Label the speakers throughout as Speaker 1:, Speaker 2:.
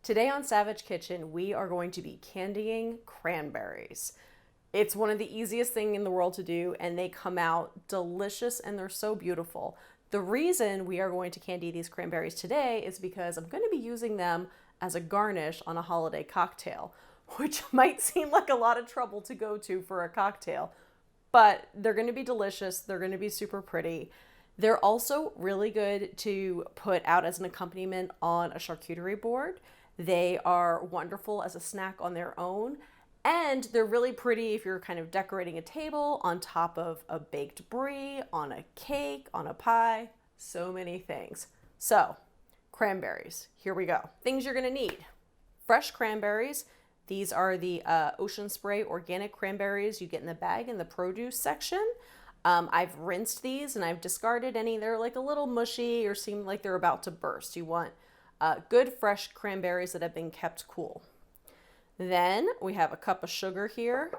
Speaker 1: Today on Savage Kitchen, we are going to be candying cranberries. It's one of the easiest things in the world to do, and they come out delicious and they're so beautiful. The reason we are going to candy these cranberries today is because I'm going to be using them as a garnish on a holiday cocktail, which might seem like a lot of trouble to go to for a cocktail, but they're going to be delicious. They're going to be super pretty. They're also really good to put out as an accompaniment on a charcuterie board. They are wonderful as a snack on their own, and they're really pretty if you're kind of decorating a table on top of a baked brie, on a cake, on a pie, so many things. So, cranberries, here we go. Things you're gonna need: fresh cranberries. These are the Ocean Spray organic cranberries you get in the bag in the produce section. I've rinsed these and I've discarded any. They're like a little mushy or seem like they're about to burst. You want good fresh cranberries that have been kept cool. Then we have a cup of sugar here.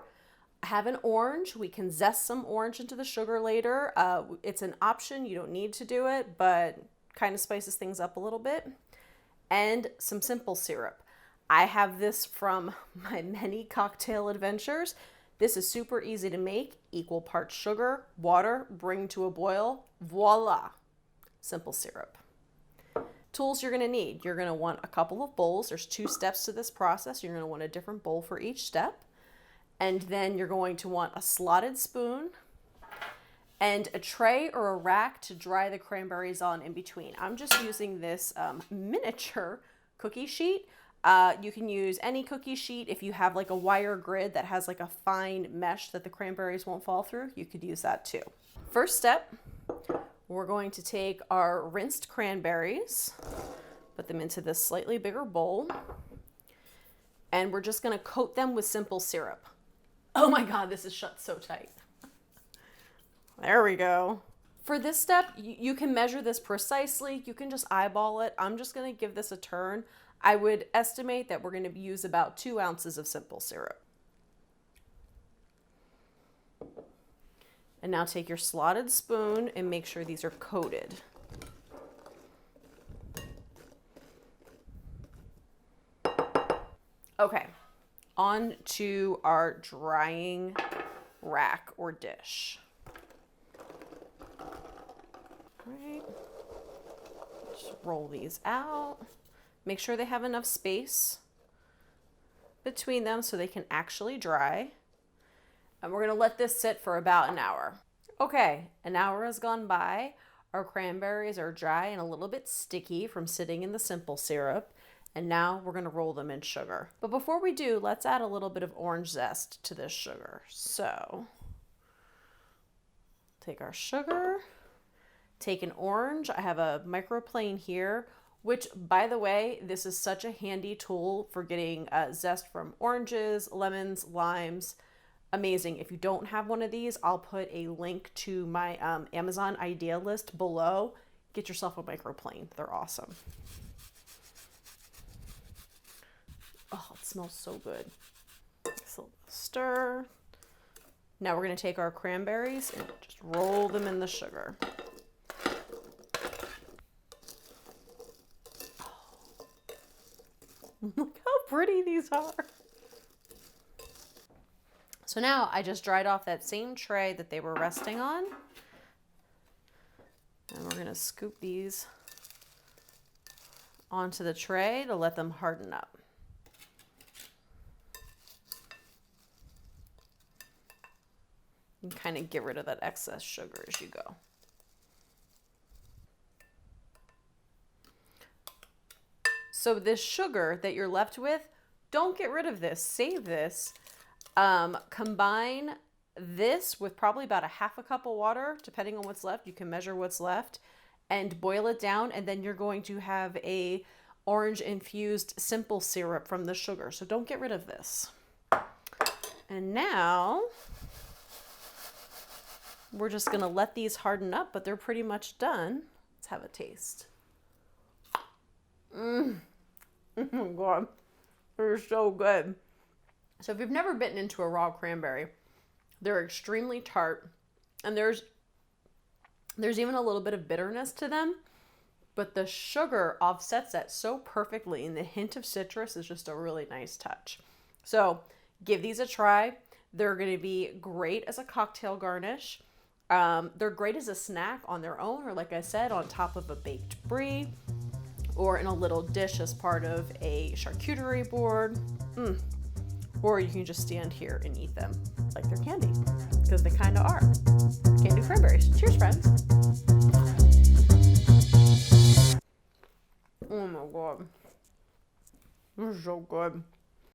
Speaker 1: I have an orange. We can zest some orange into the sugar later. It's an option. You don't need to do it, but kind of spices things up a little bit. And some simple syrup. I have this from my many cocktail adventures. This is super easy to make. Equal parts sugar, water, bring to a boil. Voila, simple syrup. Tools you're gonna need. You're gonna want a couple of bowls. There's 2 steps to this process. You're gonna want a different bowl for each step. And then you're going to want a slotted spoon and a tray or a rack to dry the cranberries on in between. I'm just using this miniature cookie sheet. You can use any cookie sheet. If you have like a wire grid that has like a fine mesh that the cranberries won't fall through, you could use that too. First step, we're going to take our rinsed cranberries, put them into this slightly bigger bowl, and we're just gonna coat them with simple syrup. Oh my God, this is shut so tight. There we go. For this step, you can measure this precisely. You can just eyeball it. I'm just gonna give this a turn. I would estimate that we're gonna use about 2 ounces of simple syrup. And now take your slotted spoon and make sure these are coated. Okay, on to our drying rack or dish. All right, just roll these out. Make sure they have enough space between them so they can actually dry. And we're gonna let this sit for about an hour. Okay, an hour has gone by. Our cranberries are dry and a little bit sticky from sitting in the simple syrup. And now we're gonna roll them in sugar. But before we do, let's add a little bit of orange zest to this sugar. So, take our sugar, take an orange. I have a microplane here, which, by the way, this is such a handy tool for getting zest from oranges, lemons, limes. Amazing. If you don't have one of these, I'll put a link to my Amazon idea list below. Get yourself a microplane. They're awesome. Oh, it smells so good. So stir. Now we're going to take our cranberries and just roll them in the sugar. Look how pretty these are. So now I just dried off that same tray that they were resting on. And we're gonna scoop these onto the tray to let them harden up. And kind of get rid of that excess sugar as you go. So this sugar that you're left with, don't get rid of this, save this. Combine this with probably about a half a cup of water, depending on what's left. You can measure what's left and boil it down. And then you're going to have a orange infused simple syrup from the sugar. So don't get rid of this. And now we're just gonna let these harden up, but they're pretty much done. Let's have a taste. Oh my God, they're so good. So if you've never bitten into a raw cranberry, they're extremely tart, and there's even a little bit of bitterness to them, but the sugar offsets that so perfectly, and the hint of citrus is just a really nice touch. So give these a try. They're going to be great as a cocktail garnish. They're great as a snack on their own, or like I said, on top of a baked brie, or in a little dish as part of a charcuterie board. Or you can just stand here and eat them like they're candy, because they kind of are. Candied cranberries. Cheers, friends. Oh my god. This is so good.